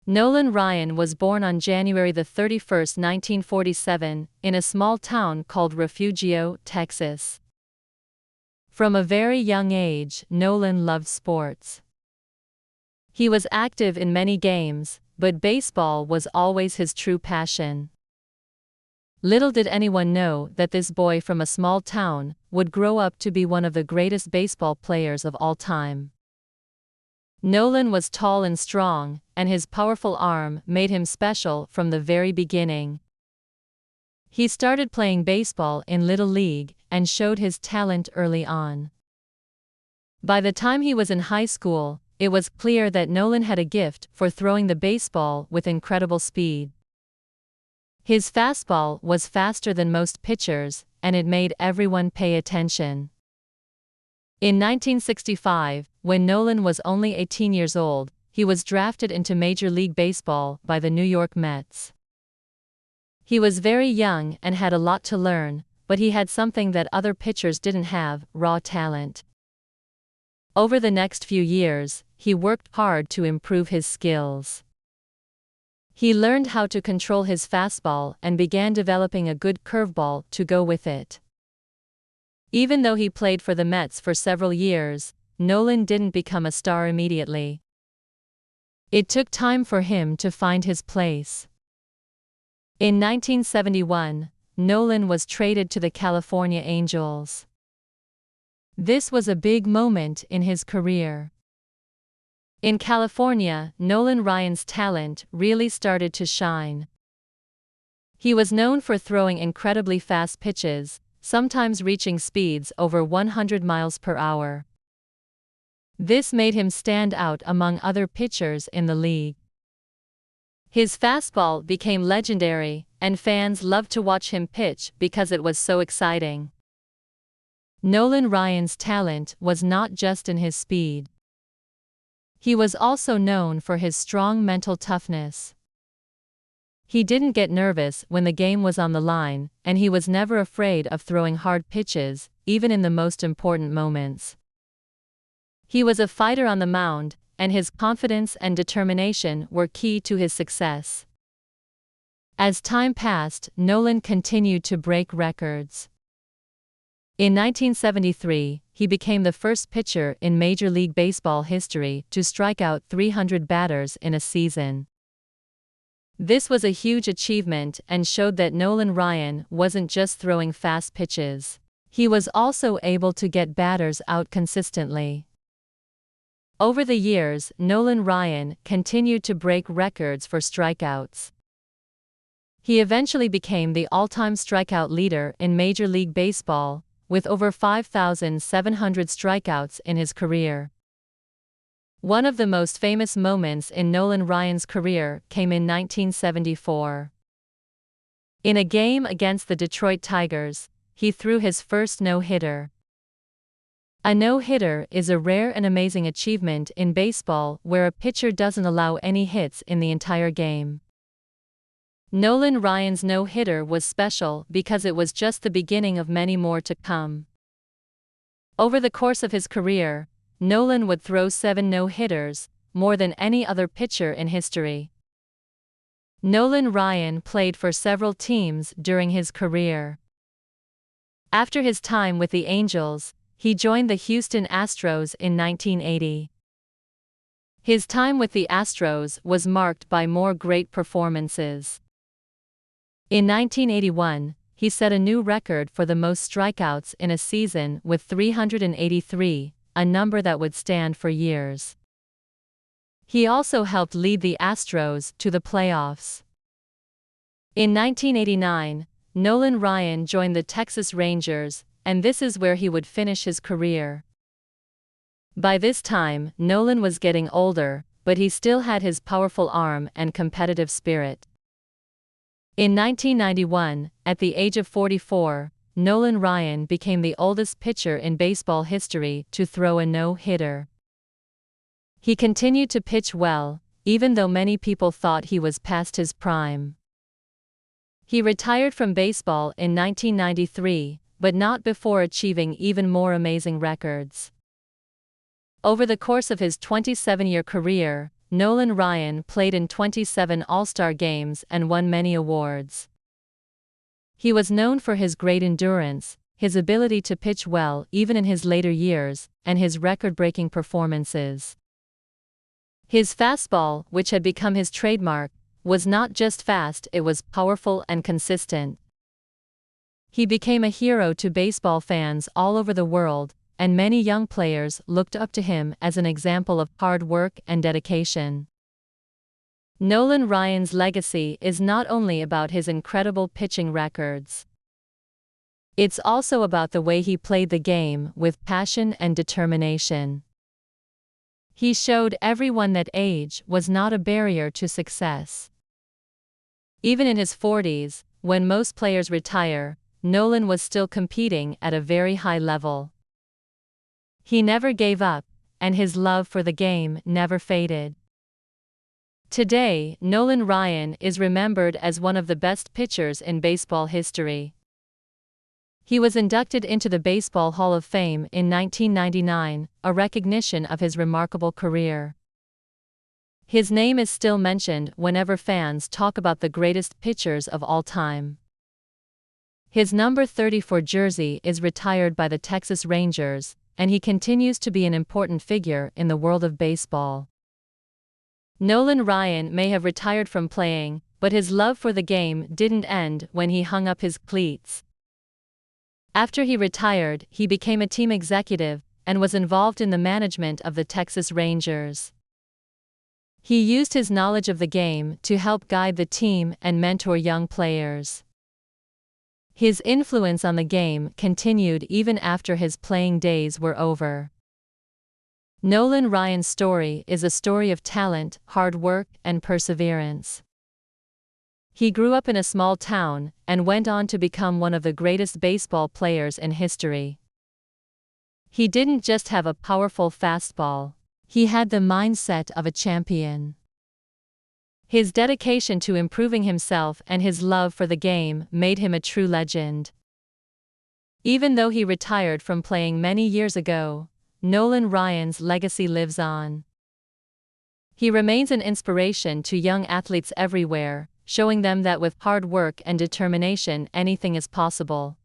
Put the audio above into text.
Nolan Ryan was born on January 31, 1947, in a small town called Refugio, Texas. From a very young age, Nolan loved sports. He was active in many games, but baseball was always his true passion. Little did anyone know that this boy from a small town would grow up to be one of the greatest baseball players of all time. Nolan was tall and strong, and his powerful arm made him special from the very beginning. He started playing baseball in Little League and showed his talent early on. By the time he was in high school, it was clear that Nolan had a gift for throwing the baseball with incredible speed. His fastball was faster than most pitchers, and it made everyone pay attention. In 1965, when Nolan was only 18 years old, he was drafted into Major League Baseball by the New York Mets. He was very young and had a lot to learn, but he had something that other pitchers didn't have: raw talent. Over the next few years, he worked hard to improve his skills. He learned how to control his fastball and began developing a good curveball to go with it. Even though he played for the Mets for several years, Nolan didn't become a star immediately. It took time for him to find his place. In 1971, Nolan was traded to the California Angels. This was a big moment in his career. In California, Nolan Ryan's talent really started to shine. He was known for throwing incredibly fast pitches, sometimes reaching speeds over 100 miles per hour. This made him stand out among other pitchers in the league. His fastball became legendary, and fans loved to watch him pitch because it was so exciting. Nolan Ryan's talent was not just in his speed. He was also known for his strong mental toughness. He didn't get nervous when the game was on the line, and he was never afraid of throwing hard pitches, even in the most important moments. He was a fighter on the mound, and his confidence and determination were key to his success. As time passed, Nolan continued to break records. In 1973, he became the first pitcher in Major League Baseball history to strike out 300 batters in a season. This was a huge achievement and showed that Nolan Ryan wasn't just throwing fast pitches. He was also able to get batters out consistently. Over the years, Nolan Ryan continued to break records for strikeouts. He eventually became the all-time strikeout leader in Major League Baseball, with over 5,700 strikeouts in his career. One of the most famous moments in Nolan Ryan's career came in 1974. In a game against the Detroit Tigers, he threw his first no-hitter. A no-hitter is a rare and amazing achievement in baseball where a pitcher doesn't allow any hits in the entire game. Nolan Ryan's no-hitter was special because it was just the beginning of many more to come. Over the course of his career, Nolan would throw 7 no-hitters, more than any other pitcher in history. Nolan Ryan played for several teams during his career. After his time with the Angels, he joined the Houston Astros in 1980. His time with the Astros was marked by more great performances. In 1981, he set a new record for the most strikeouts in a season with 383, a number that would stand for years. He also helped lead the Astros to the playoffs. In 1989, Nolan Ryan joined the Texas Rangers, and this is where he would finish his career. By this time, Nolan was getting older, but he still had his powerful arm and competitive spirit. In 1991, at the age of 44, Nolan Ryan became the oldest pitcher in baseball history to throw a no-hitter. He continued to pitch well, even though many people thought he was past his prime. He retired from baseball in 1993, but not before achieving even more amazing records. Over the course of his 27-year career, Nolan Ryan played in 27 All-Star games and won many awards. He was known for his great endurance, his ability to pitch well even in his later years, and his record-breaking performances. His fastball, which had become his trademark, was not just fast, it was powerful and consistent. He became a hero to baseball fans all over the world, and many young players looked up to him as an example of hard work and dedication. Nolan Ryan's legacy is not only about his incredible pitching records. It's also about the way he played the game with passion and determination. He showed everyone that age was not a barrier to success. Even in his 40s, when most players retire, Nolan was still competing at a very high level. He never gave up, and his love for the game never faded. Today, Nolan Ryan is remembered as one of the best pitchers in baseball history. He was inducted into the Baseball Hall of Fame in 1999, a recognition of his remarkable career. His name is still mentioned whenever fans talk about the greatest pitchers of all time. His number 34 jersey is retired by the Texas Rangers, and he continues to be an important figure in the world of baseball. Nolan Ryan may have retired from playing, but his love for the game didn't end when he hung up his cleats. After he retired, he became a team executive and was involved in the management of the Texas Rangers. He used his knowledge of the game to help guide the team and mentor young players. His influence on the game continued even after his playing days were over. Nolan Ryan's story is a story of talent, hard work, and perseverance. He grew up in a small town and went on to become one of the greatest baseball players in history. He didn't just have a powerful fastball, he had the mindset of a champion. His dedication to improving himself and his love for the game made him a true legend. Even though he retired from playing many years ago, Nolan Ryan's legacy lives on. He remains an inspiration to young athletes everywhere, showing them that with hard work and determination anything is possible.